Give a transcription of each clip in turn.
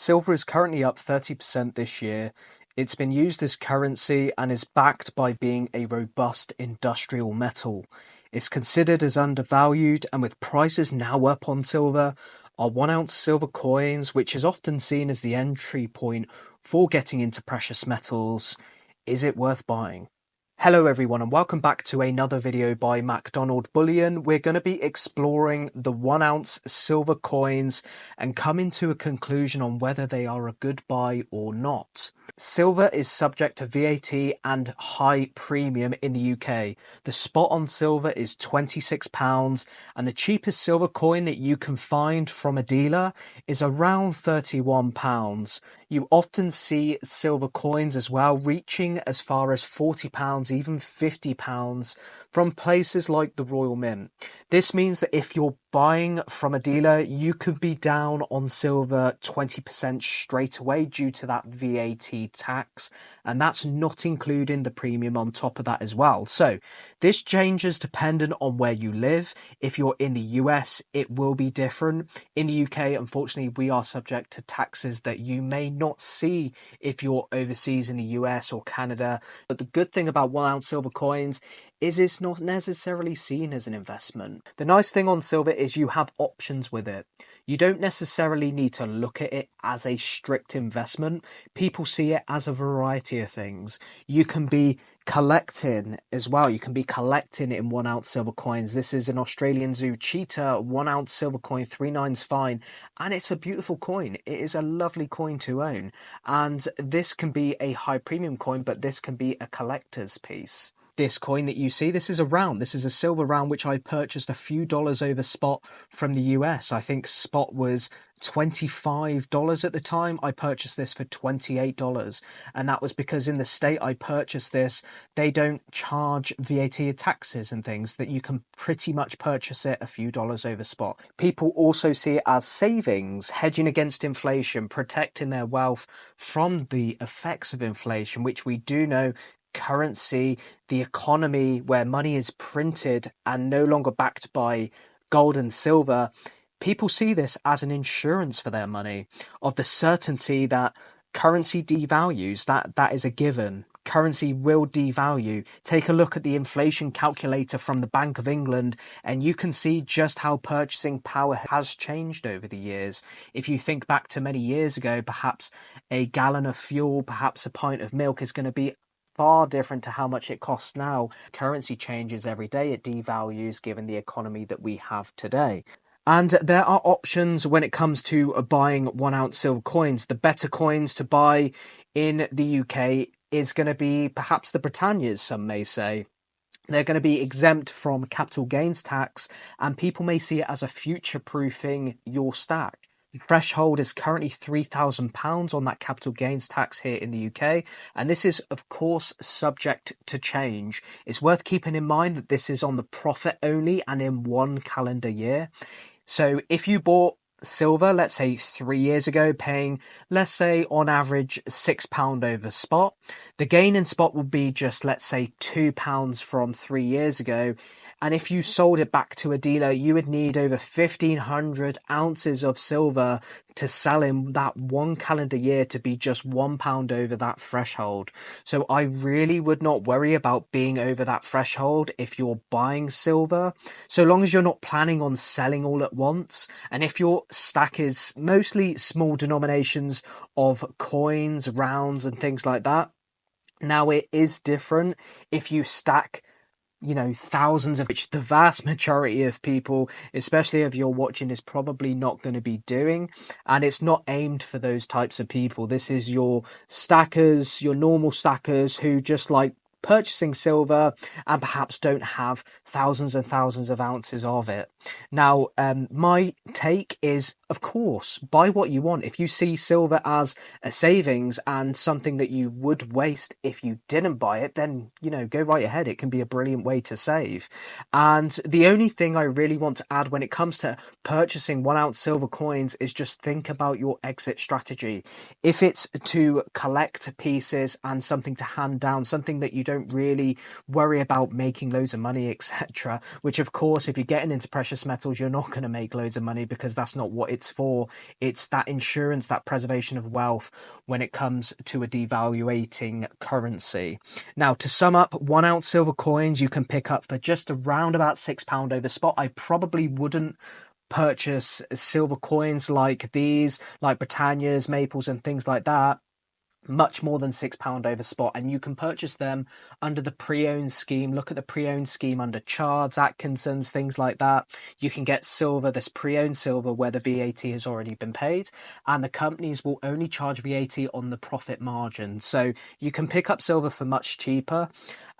Silver is currently up 30% this year. It's been used as currency and is backed by being a robust industrial metal. It's considered as undervalued, and with prices now up on silver, our 1 ounce silver coins, which is often seen as the entry point for getting into precious metals, is it worth buying? Hello everyone and welcome back to another video by MacDonald Bullion. We're going to be exploring the 1 ounce silver coins and coming to a conclusion on whether they are a good buy or not. Silver is subject to VAT and high premium in the UK. The spot on silver is £26 and the cheapest silver coin that you can find from a dealer is around £31. You often see silver coins as well reaching as far as £40, even £50 from places like the Royal Mint. This means that if you're buying from a dealer, you could be down on silver 20% straight away due to that VAT tax, and that's not including the premium on top of that as well. So this changes dependent on where you live. If you're in the US, it will be different. In the UK, unfortunately, we are subject to taxes that you may not see if you're overseas in the US or Canada. But the good thing about 1 ounce silver coins is it's not necessarily seen as an investment. The nice thing on silver is you have options with it. You don't necessarily need to look at it as a strict investment. People see it as a variety of things. You can be collecting as well. You can be collecting in 1 ounce silver coins. This is an Australian Zoo Cheetah 1 ounce silver coin, 3/9's fine, and it's a beautiful coin. It is a lovely coin to own, and this can be a high premium coin, but this can be a collector's piece. This coin that you see, this is a round. This is a silver round which I purchased a few dollars over spot from the US. I think spot was $25 at the time. I purchased this for $28, and that was because in the state I purchased this, they don't charge VAT taxes and things, that you can pretty much purchase it a few dollars over spot. People also see it as savings, hedging against inflation, protecting their wealth from the effects of inflation, which we do know currency, the economy where money is printed and no longer backed by gold and silver, people see this as an insurance for their money, of the certainty that currency devalues. That is a given. Currency will devalue. Take a look at the inflation calculator from the Bank of England and you can see just how purchasing power has changed over the years. If you think back to many years ago, perhaps a gallon of fuel, perhaps a pint of milk is going to be far different to how much it costs now. Currency changes every day. It devalues given the economy that we have today. And there are options when it comes to buying 1 ounce silver coins. The better coins to buy in the UK is going to be perhaps the Britannias, some may say. They're going to be exempt from capital gains tax, and people may see it as a future-proofing your stack. The threshold is currently £3,000 on that capital gains tax here in the UK, and this is of course subject to change. It's worth keeping in mind that this is on the profit only and in 1 calendar year. So if you bought silver, let's say 3 years ago, paying, let's say on average £6 over spot, the gain in spot will be just, let's say, £2 from 3 years ago. And if you sold it back to a dealer, you would need over 1,500 ounces of silver to sell in that 1 calendar year to be just £1 over that threshold. So I really would not worry about being over that threshold if you're buying silver, so long as you're not planning on selling all at once. And if your stack is mostly small denominations of coins, rounds and things like that. Now it is different if you stack thousands, of which the vast majority of people, especially if you're watching, is probably not going to be doing, and it's not aimed for those types of people. This is your stackers, your normal stackers who just like purchasing silver and perhaps don't have thousands and thousands of ounces of it. Now, my take is, of course, buy what you want. If you see silver as a savings and something that you would waste if you didn't buy it, then, go right ahead. It can be a brilliant way to save. And the only thing I really want to add when it comes to purchasing 1 ounce silver coins is just think about your exit strategy. If it's to collect pieces and something to hand down, something that you don't don't really worry about making loads of money, etc. Which, of course, if you're getting into precious metals, you're not going to make loads of money, because that's not what it's for. It's that insurance, that preservation of wealth when it comes to a devaluating currency. Now, to sum up, 1 ounce silver coins you can pick up for just around about £6 over spot. I probably wouldn't purchase silver coins like these, like Britannias, Maples, and things like that, much more than £6 over spot, and you can purchase them under the pre-owned scheme. Look at the pre-owned scheme under Chards, Atkinson's, things like that. You can get silver, this pre-owned silver, where the VAT has already been paid, and the companies will only charge VAT on the profit margin. So you can pick up silver for much cheaper,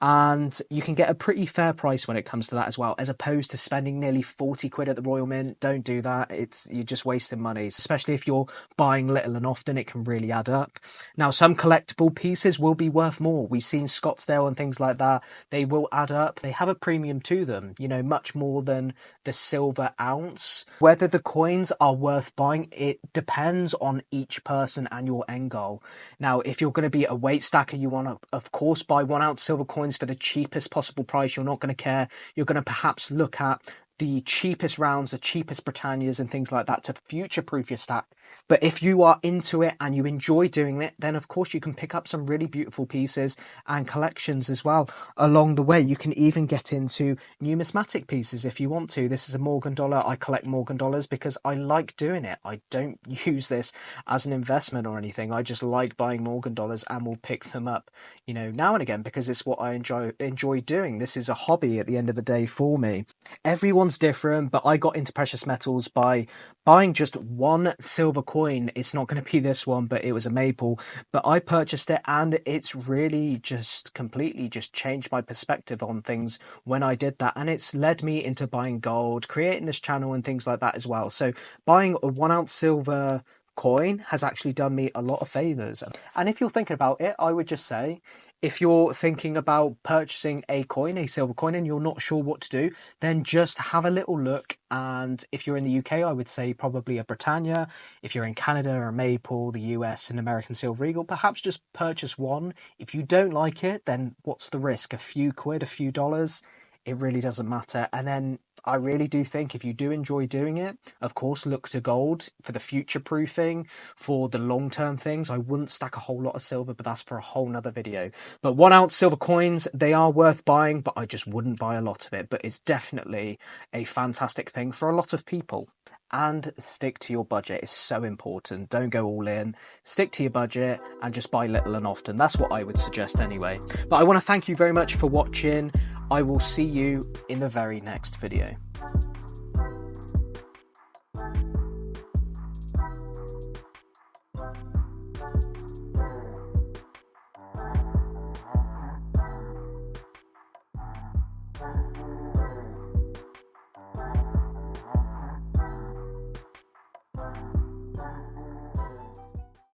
and you can get a pretty fair price when it comes to that as well, as opposed to spending nearly 40 quid at the Royal Mint. Don't do that. You're just wasting money, especially if you're buying little and often. It can really add up. Now, some collectible pieces will be worth more. We've seen Scottsdale and things like that. They will add up. They have a premium to them, much more than the silver ounce. Whether the coins are worth buying, it depends on each person and your end goal. Now, if you're going to be a weight stacker, you want to, of course, buy 1 ounce silver coins for the cheapest possible price. You're not going to care. You're going to perhaps look at the cheapest rounds, the cheapest Britannias and things like that to future-proof your stack. But if you are into it and you enjoy doing it, then of course you can pick up some really beautiful pieces and collections as well along the way. You can even get into numismatic pieces if you want to. This is a Morgan dollar. I collect Morgan dollars because I like doing it. I don't use this as an investment or anything. I just like buying Morgan dollars and will pick them up, now and again, because it's what I enjoy doing. This is a hobby at the end of the day for me. Everyone's different, but I got into precious metals by buying just 1 silver coin. It's not going to be this one, but it was a maple. But I purchased it, and it's really just completely just changed my perspective on things when I did that. And it's led me into buying gold, creating this channel and things like that as well. So buying a 1 ounce silver coin has actually done me a lot of favors. And if you're thinking about it, I would just say, if you're thinking about purchasing a coin, a silver coin, and you're not sure what to do, then just have a little look. And if you're in the UK, I would say probably a Britannia. If you're in Canada, a Maple, the US, an American Silver Eagle, perhaps just purchase one. If you don't like it, then what's the risk? A few quid, a few dollars? It really doesn't matter. And then I really do think if you do enjoy doing it, of course, look to gold for the future proofing, for the long-term things. I wouldn't stack a whole lot of silver, but that's for a whole nother video. But 1 ounce silver coins, they are worth buying, but I just wouldn't buy a lot of it. But it's definitely a fantastic thing for a lot of people. And stick to your budget. It's so important. Don't go all in. Stick to your budget and just buy little and often. That's what I would suggest anyway. But I want to thank you very much for watching. I will see you in the very next video.